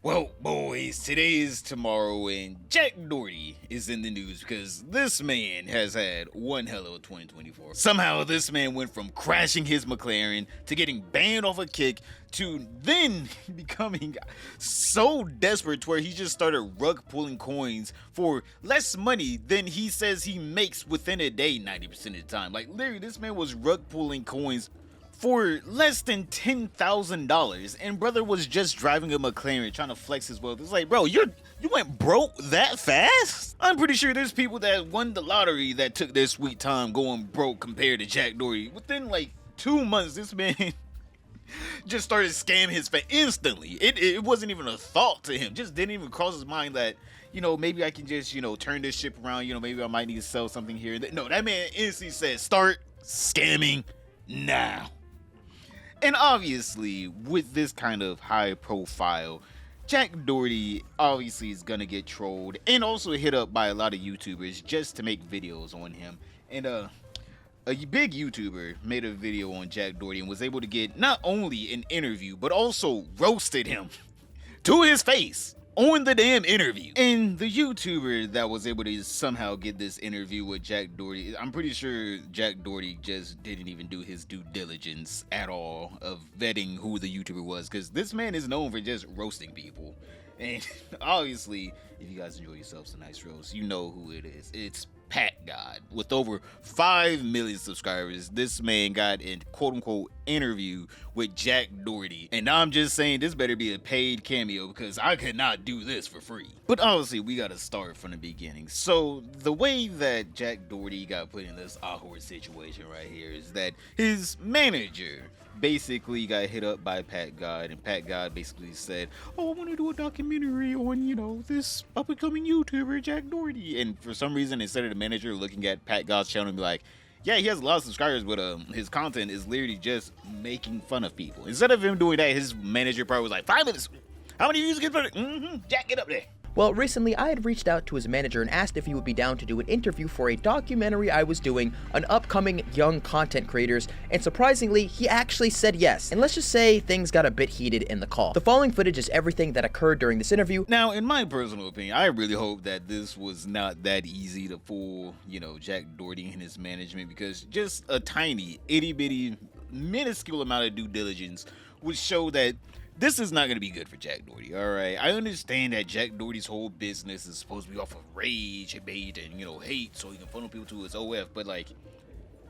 Well, boys, today is tomorrow, and Jack Doherty is in the news because this man has had one hell of a 2024. Somehow, this man went from crashing his McLaren to getting banned off a kick to then becoming so desperate to where he just started rug pulling coins for less money than he says he makes within a day 90% of the time. Like, literally, this man was rug pulling coins for less than $10,000, and brother was just driving a McLaren trying to flex his wealth. It's like, bro, you went broke that fast? I'm pretty sure there's people that won the lottery that took their sweet time going broke compared to Jack Doherty. Within like 2 months, this man just started scamming his face instantly. It wasn't even a thought to him. Just didn't even cross his mind that, maybe I can just, turn this ship around. Maybe I might need to sell something here. No, that man instantly said, start scamming now. And obviously, with this kind of high profile, Jack Doherty obviously is gonna get trolled and also hit up by a lot of YouTubers just to make videos on him. And a big YouTuber made a video on Jack Doherty and was able to get not only an interview, but also roasted him to his face on the damn interview. And the YouTuber that was able to somehow get this interview with Jack Doherty, I'm pretty sure Jack Doherty just didn't even do his due diligence at all of vetting who the YouTuber was, because this man is known for just roasting people. And obviously, if you guys enjoy yourselves a nice roast, you know who it is. It's Packgod. With over 5 million subscribers, this man got a quote-unquote interview with Jack Doherty. And I'm just saying, this better be a paid cameo because I could not do this for free. But obviously, we gotta start from the beginning. So, the way that Jack Doherty got put in this awkward situation right here is that his manager basically got hit up by Packgod, and Packgod basically said, oh, I want to do a documentary on, this up-and-coming YouTuber, Jack Doherty. And for some reason, instead of the manager looking at Packgod's channel and be like, yeah, he has a lot of subscribers, but his content is literally just making fun of people. Instead of him doing that, his manager probably was like, 5 minutes. How many views get for it? Jack, get up there. Well, recently I had reached out to his manager and asked if he would be down to do an interview for a documentary I was doing on upcoming young content creators, and surprisingly, he actually said yes. And let's just say things got a bit heated in the call. The following footage is everything that occurred during this interview. Now, in my personal opinion, I really hope that this was not that easy to fool, Jack Doherty and his management, because just a tiny, itty-bitty, minuscule amount of due diligence would show that this is not going to be good for Jack Doherty, alright? I understand that Jack Doherty's whole business is supposed to be off of rage, bait, and, hate, so he can funnel people to his OF, but, like,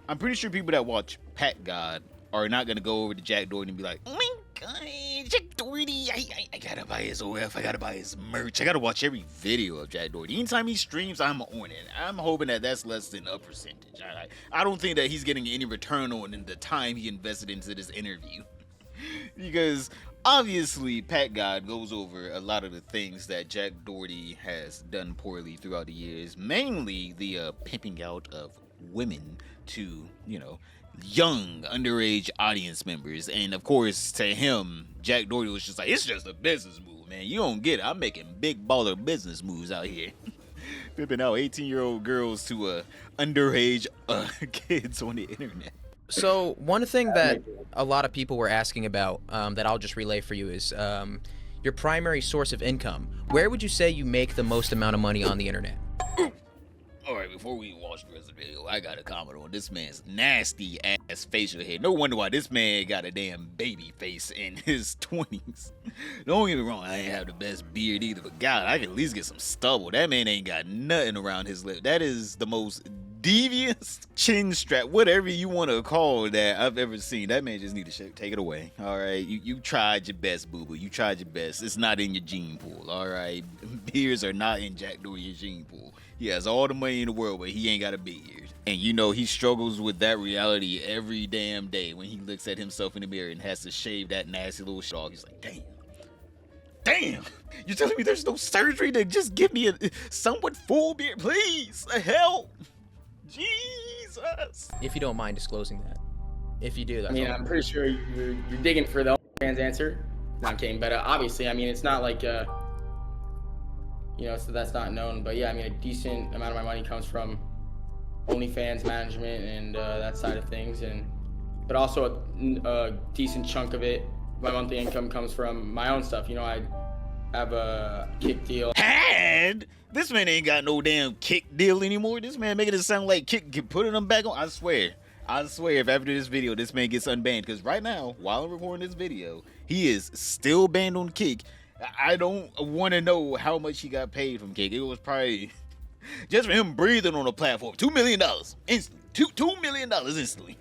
I'm pretty sure people that watch Packgod are not going to go over to Jack Doherty and be like, oh my god, Jack Doherty, I gotta buy his OF, I gotta buy his merch, I gotta watch every video of Jack Doherty. Anytime he streams, I'm on it. I'm hoping that that's less than a percentage, alright? I don't think that he's getting any return on the time he invested into this interview. Because obviously, Packgod goes over a lot of the things that Jack Doherty has done poorly throughout the years, mainly the pimping out of women to, young underage audience members. And of course, to him, Jack Doherty was just like, it's just a business move, man. You don't get it. I'm making big baller business moves out here. Pimping out 18-year-old girls to underage kids on the internet. So one thing that a lot of people were asking about that I'll just relay for you is your primary source of income. Where would you say you make the most amount of money on the internet? Alright, before we watch the rest of the video, I gotta comment on this man's nasty ass facial hair. No wonder why this man got a damn baby face in his 20s. Don't get me wrong, I ain't have the best beard either, but God, I can at least get some stubble. That man ain't got nothing around his lip. That is the most devious chin strap, whatever you want to call that, I've ever seen. That man just need to take it away. All right, you tried your best, boo-boo. You tried your best. It's not in your gene pool. All right, beards are not in Jack Doherty's gene pool. He has all the money in the world, but he ain't got a beard. And he struggles with that reality every damn day when he looks at himself in the mirror and has to shave that nasty little shit off. He's like, damn, you're telling me there's no surgery to just give me a somewhat full beard? Please, help. Jesus. If you don't mind disclosing that. If you do, that's I'm pretty sure you're digging for the OnlyFans answer. No, I'm kidding, but obviously, it's not like, so that's not known. But yeah, a decent amount of my money comes from OnlyFans management and that side of things, but also a decent chunk of it, my monthly income comes from my own stuff. I have a kick deal. Had? This man ain't got no damn kick deal anymore. This man making it sound like kick, putting him back on. I swear if after this video this man gets unbanned, because right now while I'm recording this video he is still banned on kick. I don't want to know how much he got paid from kick. It was probably just for him breathing on the platform, $2 million instantly. $2 million instantly.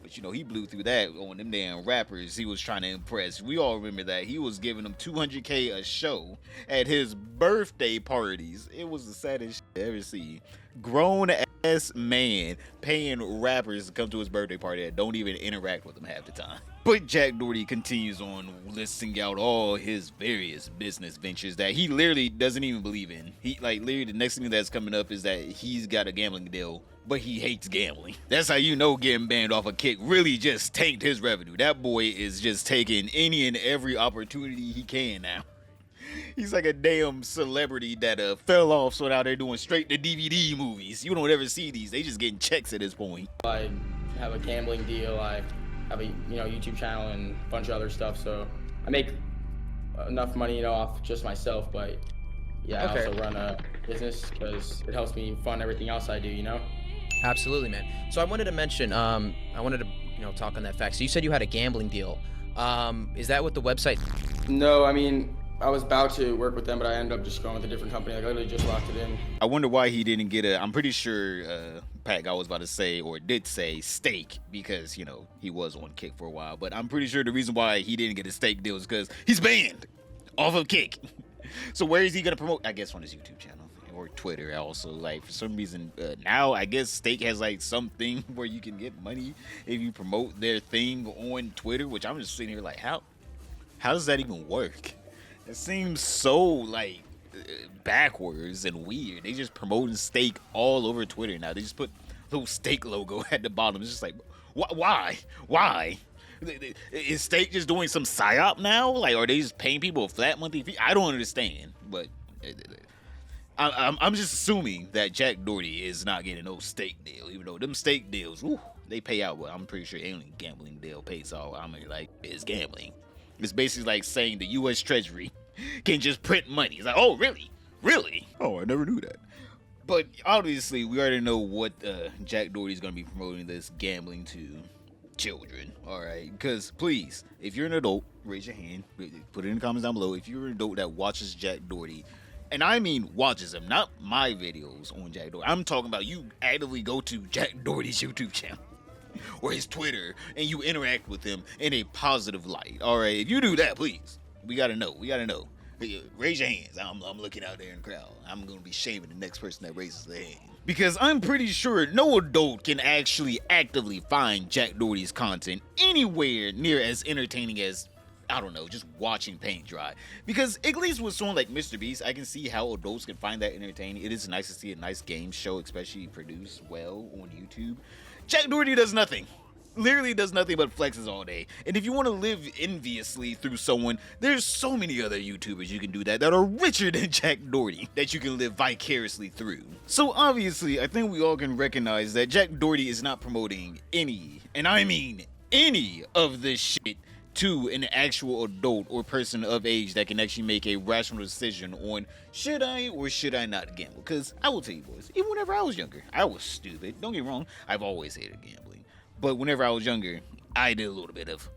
But you know, he blew through that on them damn rappers he was trying to impress. We all remember that. He was giving them $200K a show at his birthday parties. It was the saddest shit I ever see. Grown ass man paying rappers to come to his birthday party that don't even interact with him half the time. But Jack Doherty continues on listing out all his various business ventures that he literally doesn't even believe in. He literally the next thing that's coming up is that he's got a gambling deal, but he hates gambling. That's how you know getting banned off a kick really just tanked his revenue. That boy is just taking any and every opportunity he can now. He's like a damn celebrity that fell off, so now they're doing straight to DVD movies. You don't ever see these. They just getting checks at this point. I have a gambling deal. I have a YouTube channel and a bunch of other stuff. So I make enough money off just myself, but yeah, I also run a business because it helps me fund everything else I do. Absolutely, man. So I wanted to mention, I wanted to talk on that fact. So you said you had a gambling deal. Is that what the website? No, I mean, I was about to work with them, but I ended up just going with a different company. I literally just locked it in. I wonder why he didn't get I'm pretty sure Packgod was about to say, or did say, steak, because, he was on kick for a while. But I'm pretty sure the reason why he didn't get a steak deal is because he's banned off of kick. So where is he going to promote? I guess on his YouTube channel. Or Twitter also. For some reason now I guess Steak has something where you can get money if you promote their thing on Twitter, which I'm just sitting here how does that even work? It seems so backwards and weird. They just promoting Steak all over Twitter now. They just put a little Steak logo at the bottom. It's just why is Steak just doing some psyop now? Are they just paying people a flat monthly fee? I don't understand, but I'm just assuming that Jack Doherty is not getting no steak deal, even though them steak deals, they pay out. Well, I'm pretty sure any gambling deal pays out. It's gambling. It's basically saying the U.S. Treasury can just print money. It's oh, really? Really? Oh, I never knew that. But obviously, we already know what Jack Doherty is going to be promoting this gambling to children, all right? Because please, if you're an adult, raise your hand. Put it in the comments down below. If you're an adult that watches Jack Doherty, and I mean watches him, not my videos on Jack Doherty. I'm talking about you actively go to Jack Doherty's YouTube channel or his Twitter and you interact with him in a positive light. All right, if you do that, please, we gotta know. Raise your hands. I'm looking out there in the crowd. I'm gonna be shaming the next person that raises their hand, because I'm pretty sure no adult can actually actively find Jack Doherty's content anywhere near as entertaining as, I don't know, just watching paint dry. Because at least with someone like Mr. Beast, I can see how adults can find that entertaining. It is nice to see a nice game show, especially produced well on YouTube. Jack Doherty does nothing. Literally does nothing but flexes all day. And if you want to live enviously through someone, there's so many other YouTubers you can do that are richer than Jack Doherty that you can live vicariously through. So obviously, I think we all can recognize that Jack Doherty is not promoting any, and I mean any, of this shit to an actual adult or person of age that can actually make a rational decision on should I or should I not gamble. Because I will tell you boys, even whenever I was younger, I was stupid. Don't get me wrong, I've always hated gambling. But whenever I was younger, I did a little bit of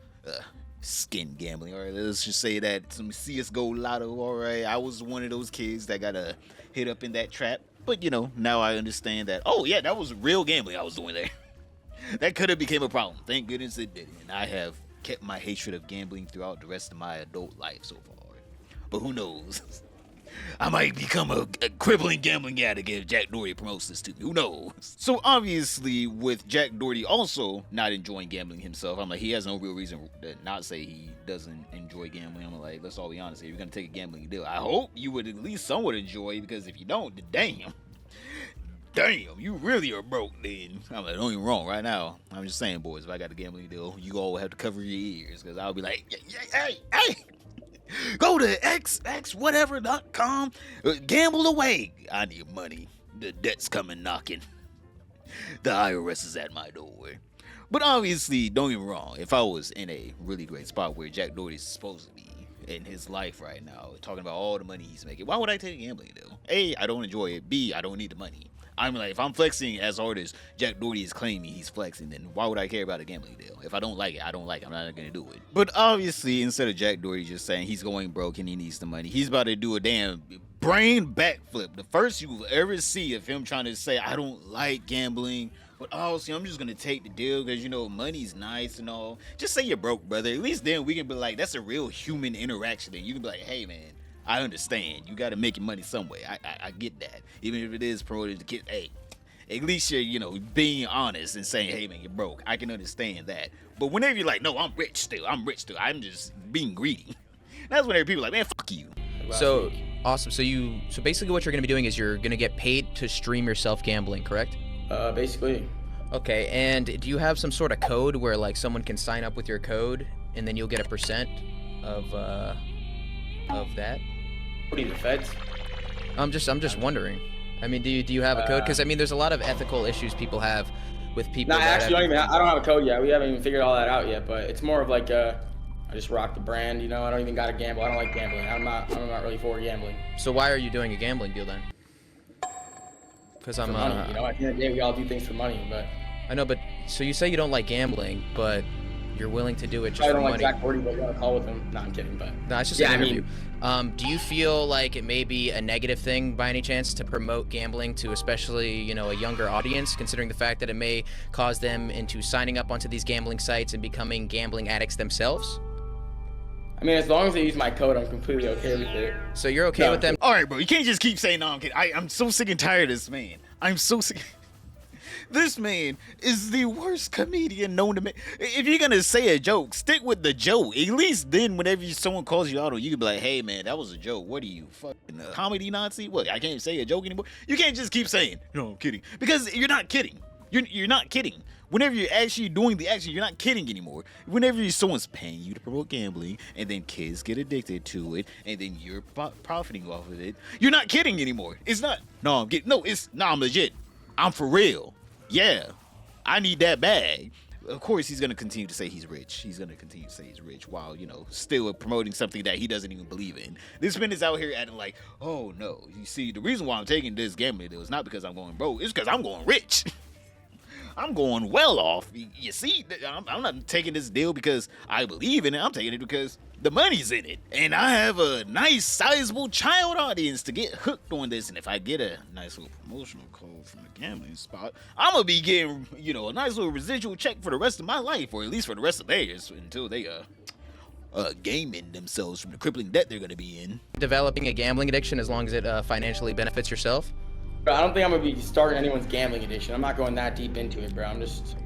skin gambling. All right, let's just say that some CSGO lotto. All right, I was one of those kids that got hit up in that trap. But now I understand that, oh yeah, that was real gambling I was doing there. That could have became a problem. Thank goodness it didn't. And I have kept my hatred of gambling throughout the rest of my adult life so far. But who knows? I might become a crippling gambling addict if Jack Doherty promotes this to me. Who knows? So obviously, with Jack Doherty also not enjoying gambling himself, I'm he has no real reason to not say he doesn't enjoy gambling. I'm let's all be honest here. If you're gonna take a gambling deal, I hope you would at least somewhat enjoy, because if you don't, then damn, you really are broke then. I'm don't get me wrong, right now, I'm just saying, boys, if I got a gambling deal, you all have to cover your ears, because I'll be hey, go to xwhatever.com, gamble away. I need money. The debt's coming knocking. The IRS is at my door. But obviously, don't get me wrong, if I was in a really great spot where Jack Doherty is supposed to be in his life right now, talking about all the money he's making. Why would I take a gambling deal? A, I don't enjoy it. B, I don't need the money. I'm like, if I'm flexing as hard as Jack Doherty is claiming he's flexing, then why would I care about a gambling deal? If I don't like it, I don't like it. I'm not gonna do it. But obviously, instead of Jack Doherty just saying he's going broke and he needs the money, he's about to do a damn brain backflip. The first you will ever see of him trying to say, I don't like gambling, but obviously I'm just gonna take the deal because, you know, money's nice and all. Just say you're broke, brother. At least then we can be like, that's a real human interaction. And you can be like, hey, man, I understand. You got to make your money some way. I get that. Even if it is promoted to get, hey, at least you're, you know, being honest and saying, hey, man, you're broke. I can understand that. But whenever you're like, no, I'm rich still. I'm just being greedy. That's whenever people are like, man, fuck you. So, awesome. So basically what you're going to be doing is you're going to get paid to stream yourself gambling, correct? Basically. Okay, and do you have some sort of code where, like, someone can sign up with your code and then you'll get a percent of that? What are you, the feds? I'm just wondering. I mean, do you have a code? Because I mean, there's a lot of ethical issues people have with people. No, I don't have a code yet. We haven't even figured all that out yet. But it's more of like I just rock the brand. You know, I don't even gotta gamble. I don't like gambling. I'm not really for gambling. So why are you doing a gambling deal then? Because I'm money. You know, at the end of the day, we all do things for money. But I know, but so you say you don't like gambling, but you're willing to do it just for money. I don't like Jack Doherty, but you got a call with him. No, I'm kidding, but no, it's just an interview. Do you feel like it may be a negative thing by any chance to promote gambling to especially, you know, a younger audience, considering the fact that it may cause them into signing up onto these gambling sites and becoming gambling addicts themselves? I mean, as long as they use my code, I'm completely okay with it. So you're okay with them? All right, bro. You can't just keep saying, no, I'm kidding. I'm so sick and tired of this man. I'm so sick. This man is the worst comedian known to me. If you're gonna say a joke, stick with the joke. At least then, whenever someone calls you out, you can be like, "Hey, man, that was a joke. What are you, fucking comedy Nazi? What? I can't say a joke anymore." You can't just keep saying, "No, I'm kidding," because you're not kidding. You're not kidding. Whenever you're actually doing the action, you're not kidding anymore. Whenever someone's paying you to promote gambling, and then kids get addicted to it, and then you're profiting off of it, you're not kidding anymore. It's not. No, I'm kidding. No, I'm legit. I'm for real. Yeah, I need that bag. Of course, he's going to continue to say he's rich. He's going to continue to say he's rich while, you know, still promoting something that he doesn't even believe in. This man is out here acting like, oh, no. You see, the reason why I'm taking this gambling deal is not because I'm going broke. It's because I'm going rich. I'm going well off. You see, I'm not taking this deal because I believe in it. I'm taking it because the money's in it. And I have a nice, sizable child audience to get hooked on this. And if I get a nice little promotional code from the gambling spot, I'm going to be getting, you know, a nice little residual check for the rest of my life, or at least for the rest of theirs, until they gaming themselves from the crippling debt they're going to be in. Developing a gambling addiction as long as it financially benefits yourself? Bro, I don't think I'm gonna be starting anyone's gambling addiction. I'm not going that deep into it, bro. I'm just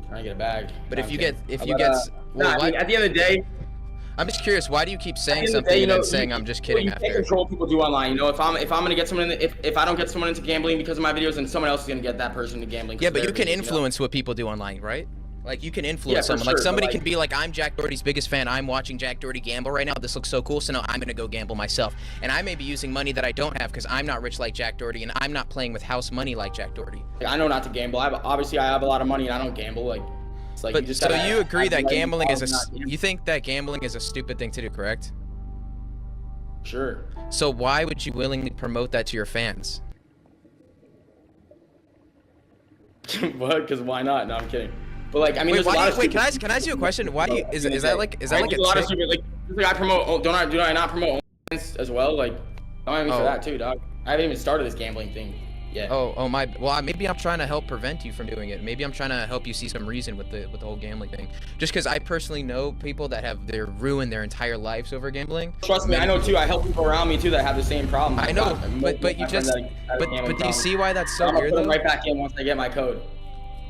trying to get a bag. But at the end of the day, I'm just curious. Why do you keep saying something and then saying I'm just kidding after? You can't control what people do online. You know, if I'm gonna get someone if I don't get someone into gambling because of my videos, then someone else is gonna get that person into gambling. Yeah, but you can influence what people do online, right? Like, you can influence someone. Like, somebody can be like, I'm Jack Doherty's biggest fan. I'm watching Jack Doherty gamble right now. This looks so cool. So now I'm going to go gamble myself. And I may be using money that I don't have because I'm not rich like Jack Doherty and I'm not playing with house money like Jack Doherty. I know not to gamble. Obviously, I have a lot of money and I don't gamble. Like, it's like but you agree that gambling you think that gambling is a stupid thing to do, correct? Sure. So why would you willingly promote that to your fans? What? Because why not? No, I'm kidding. But like, I mean, there's a lot of can I ask you a question? Why do you, is that like a lot of stupid, like I promote, do I not promote as well? Like, don't mind me for that too, dog. I haven't even started this gambling thing yet. Well, maybe I'm trying to help prevent you from doing it. Maybe I'm trying to help you see some reason with the whole gambling thing. Just because I personally know people that have ruined their entire lives over gambling. Trust me, I know too. I help people around me too that have the same problem. I know, but do you see why that's so weird though? I'm right back in once I get my code.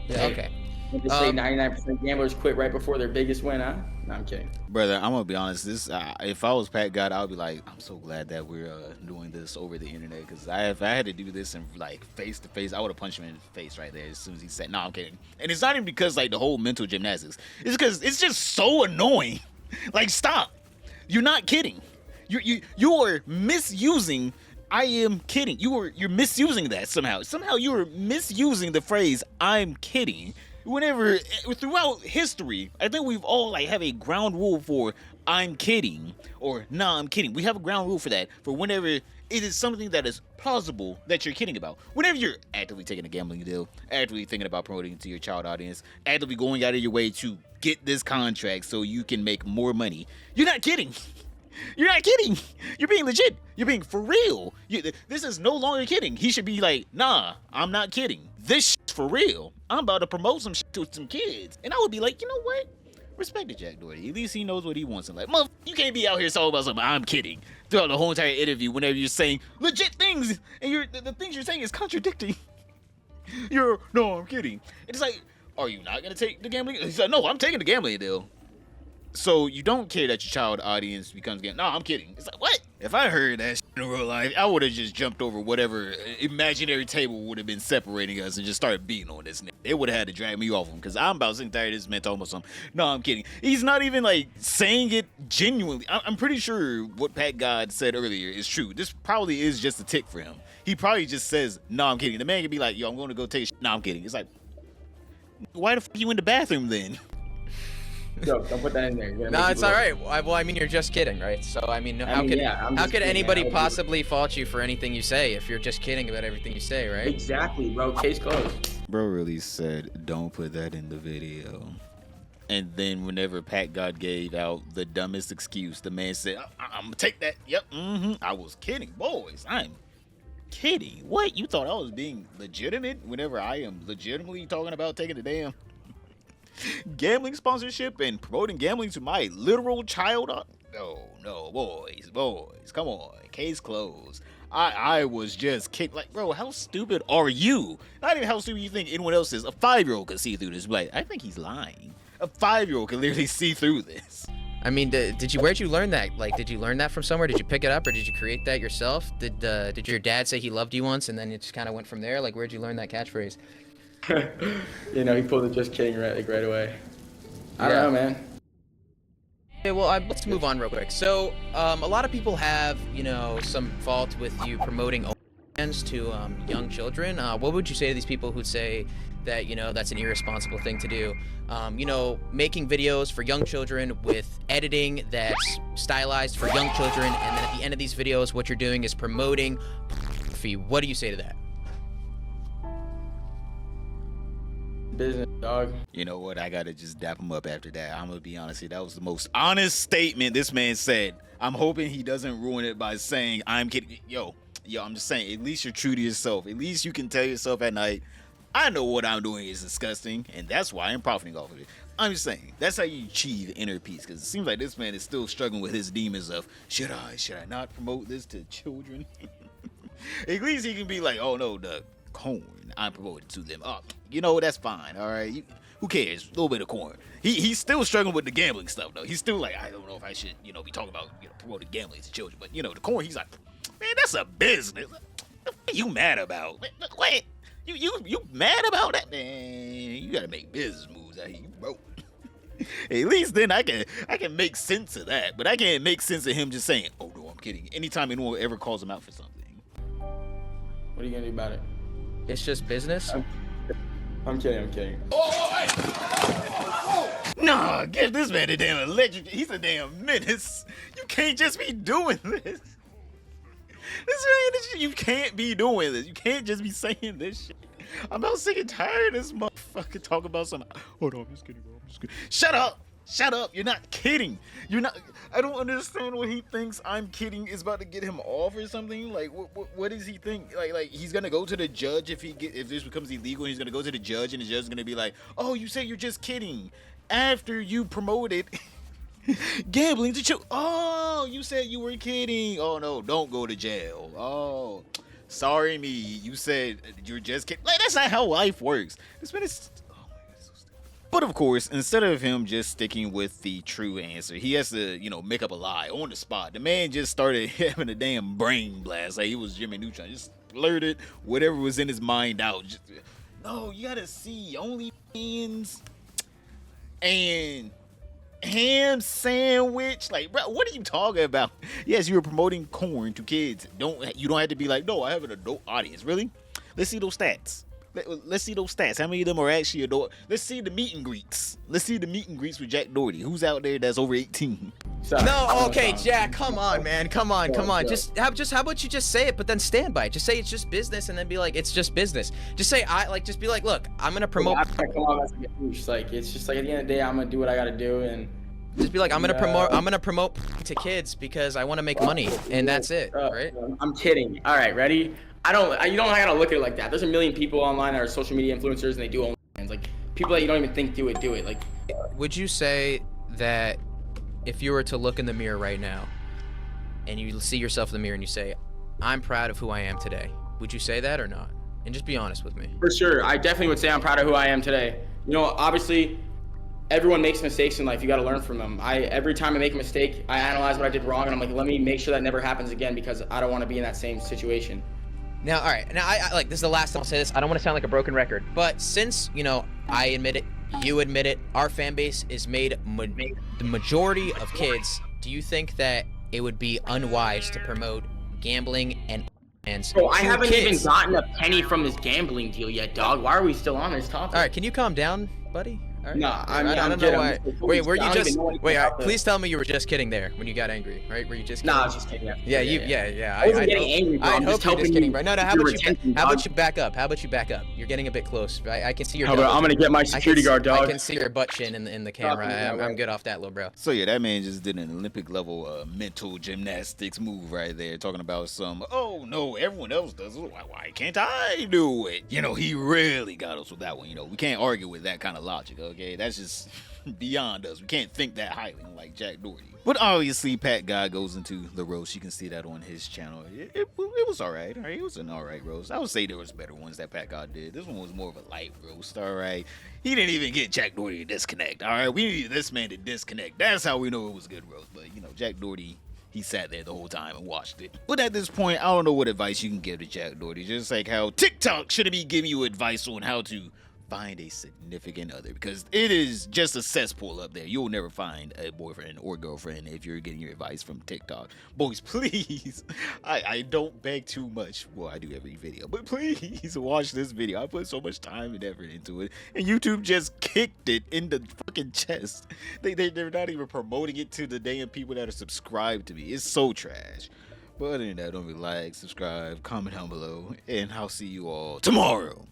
Yeah. Okay. They say 99% gamblers quit right before their biggest win, huh? No, I'm kidding. Brother, I'm going to be honest. If I was Packgod, I would be like, I'm so glad that we're doing this over the internet. Because if I had to do this in like face to face, I would have punched him in the face right there as soon as he said, no, I'm kidding. And it's not even because like the whole mental gymnastics. It's because it's just so annoying. Like, stop. You're not kidding. You are misusing I am kidding. You're misusing that somehow. Somehow you're misusing the phrase I'm kidding. Whenever throughout history, I think we've all like have a ground rule for I'm kidding or nah, I'm kidding. We have a ground rule for that. For whenever it is something that is plausible that you're kidding about. Whenever you're actively taking a gambling deal, actively thinking about promoting it to your child audience, actively going out of your way to get this contract so you can make more money, you're not kidding. You're not kidding. You're being legit. You're being for real. This is no longer kidding. He should be like, nah, I'm not kidding. This shit's for real. I'm about to promote some shit to some kids. And I would be like, you know what? Respect to Jack Doherty. At least he knows what he wants in life. Motherfucker, you can't be out here talking about something. I'm kidding. Throughout the whole entire interview, whenever you're saying legit things, and the things you're saying is contradicting. No, I'm kidding. It's like, are you not gonna take the gambling? He's like, no, I'm taking the gambling deal. So you don't care that your child audience becomes gambling? No, I'm kidding. It's like, what? If I heard that shit in real life, I would have just jumped over whatever imaginary table would have been separating us and just started beating on this nigga. They would have had to drag me off him because I'm about sick and tired of this man talking about something. No, I'm kidding. He's not even like saying it genuinely. I'm pretty sure what Packgod said earlier is true. This probably is just a tick for him. He probably just says, no, I'm kidding. The man could be like, yo, I'm going to go take a shit. No, I'm kidding. It's like, why the fuck you in the bathroom then? Yo, don't put that in there. No, it's all right. Well, I mean, you're just kidding, right? So, I mean, how could anybody possibly fault you for anything you say if you're just kidding about everything you say, right? Exactly, bro. Case closed. Bro really said, don't put that in the video. And then whenever Packgod gave out the dumbest excuse, the man said, I'm going to take that. Yep, I was kidding. Boys, I'm kidding. What? You thought I was being legitimate whenever I am legitimately talking about taking the damn gambling sponsorship and promoting gambling to my literal child? No, boys, come on, case closed. I was just kidding. Like, bro, how stupid are you? Not even how stupid you think anyone else is. A 5-year-old could see through this. Like, I think he's lying. A 5-year-old can literally see through this. I mean, where'd you learn that? Like, did you learn that from somewhere? Did you pick it up, or did you create that yourself? Did your dad say he loved you once, and then it just kind of went from there? Like, where'd you learn that catchphrase? You know, he pulled it just kidding right away. I don't know, man. Okay, well, let's move on real quick. So, a lot of people have, some fault with you promoting OnlyFans to young children. What would you say to these people who'd say that, that's an irresponsible thing to do? Making videos for young children with editing that's stylized for young children, and then at the end of these videos, what you're doing is promoting pornography. What do you say to that? Business, dog. You know what? I gotta just dap him up after that. I'm gonna be honest here. That was the most honest statement this man said. I'm hoping he doesn't ruin it by saying, I'm kidding. Yo, I'm just saying, at least you're true to yourself. At least you can tell yourself at night, I know what I'm doing is disgusting, and that's why I'm profiting off of it. I'm just saying, that's how you achieve inner peace, because it seems like this man is still struggling with his demons of, should I not promote this to children? At least he can be like, oh no, the corn, I'm promoting to them. Oh, that's fine, all right? Who cares? A little bit of corn. He's still struggling with the gambling stuff, though. He's still like, I don't know if I should, be talking about, promoting gambling to children. But, the corn, he's like, man, that's a business. What are you mad about? What? You mad about that? Man, you gotta make business moves out here. You broke. At least then I can make sense of that. But I can't make sense of him just saying, oh, no, I'm kidding. Anytime anyone ever calls him out for something. What are you gonna do about it? It's just business? I'm kidding. Nah, give this man a damn electric. He's a damn menace. You can't just be doing this. You can't be doing this. You can't just be saying this shit. I'm about sick and tired of this motherfucker talking about something. Hold on, I'm just kidding, bro. I'm just kidding. Shut up. You're not kidding. I don't understand what he thinks I'm kidding is about to get him off or something. Like, what does he think? Like he's gonna go to the judge if this becomes illegal, and he's gonna go to the judge, and the judge is gonna be like, oh, you say you're just kidding after you promoted gambling to children. Oh, you said you were kidding. Oh no, don't go to jail. Oh, sorry me. You said you're just kidding. Like, that's not how life works. This man is. But of course, instead of him just sticking with the true answer, he has to, make up a lie on the spot. The man just started having a damn brain blast. Like he was Jimmy Neutron. Just blurted whatever was in his mind out. No, you gotta see OnlyFans and ham sandwich. Like, bro, what are you talking about? Yes, you were promoting corn to kids. You don't have to be like, no, I have an adult audience. Really? Let's see those stats. Let's see those stats. How many of them are actually adult? Let's see the meet and greets. Let's see the meet and greets with Jack Doherty. Who's out there that's over 18? Sorry. No, okay, Jack, come on, man, come on. Just how about you just say it, but then stand by it. Just say it's just business, and then be like, it's just business. Just say just be like, look, I'm gonna promote. It's like it's just like at the end of the day, I'm gonna do what I gotta do, and just be like, I'm gonna promote to kids because I want to make money, and that's it, right? I'm kidding. All right, ready? You don't gotta look at it like that. There's a million people online that are social media influencers, and they do OnlyFans. Like people that you don't even think do it. Like, would you say that if you were to look in the mirror right now and you see yourself in the mirror and you say, I'm proud of who I am today, would you say that or not? And just be honest with me. For sure. I definitely would say I'm proud of who I am today. You know, obviously, everyone makes mistakes in life. You got to learn from them. Every time I make a mistake, I analyze what I did wrong, and I'm like, let me make sure that never happens again because I don't want to be in that same situation. Now, all right. Now, I like, this is the last time I'll say this. I don't want to sound like a broken record. But since, I admit it, you admit it, our fan base is made the majority of kids. Do you think that it would be unwise to promote gambling and Bro, I haven't even gotten a penny from this gambling deal yet, dog. Why are we still on this topic? All right, can you calm down, buddy? All right. Nah, I don't know why. Wait, were you just? Wait, please tell me you were just kidding there when you got angry, right? Were you just? Kidding? Nah, I was just kidding. Yeah. I wasn't getting angry, bro. I hope you're just kidding, bro. No. How about you back up? You're getting a bit close. I can see your. I'm gonna get my security guard, dog. I can see your butt chin in the camera. I'm good off that, little bro. So yeah, that man just did an Olympic level mental gymnastics move right there, talking about some. Oh no, everyone else does it. Why can't I do it? He really got us with that one. We can't argue with that kind of logic. Okay, that's just beyond us. We can't think that highly like Jack Doherty. But obviously, Packgod goes into the roast. You can see that on his channel. It was all right. It was an all right roast. I would say there was better ones that Packgod did. This one was more of a light roast. All right. He didn't even get Jack Doherty to disconnect. All right. We needed this man to disconnect. That's how we know it was a good roast. But Jack Doherty, he sat there the whole time and watched it. But at this point, I don't know what advice you can give to Jack Doherty. Just like how TikTok shouldn't be giving you advice on how to find a significant other, because it is just a cesspool up there. You'll never find a boyfriend or girlfriend if you're getting your advice from TikTok. Boys, please, I don't beg too much. Well, I do every video, but please watch this video. I put so much time and effort into it, and YouTube just kicked it in the fucking chest. They're not even promoting it to the damn people that are subscribed to me. It's so trash. But other than that, don't be like, subscribe, comment down below, and I'll see you all tomorrow.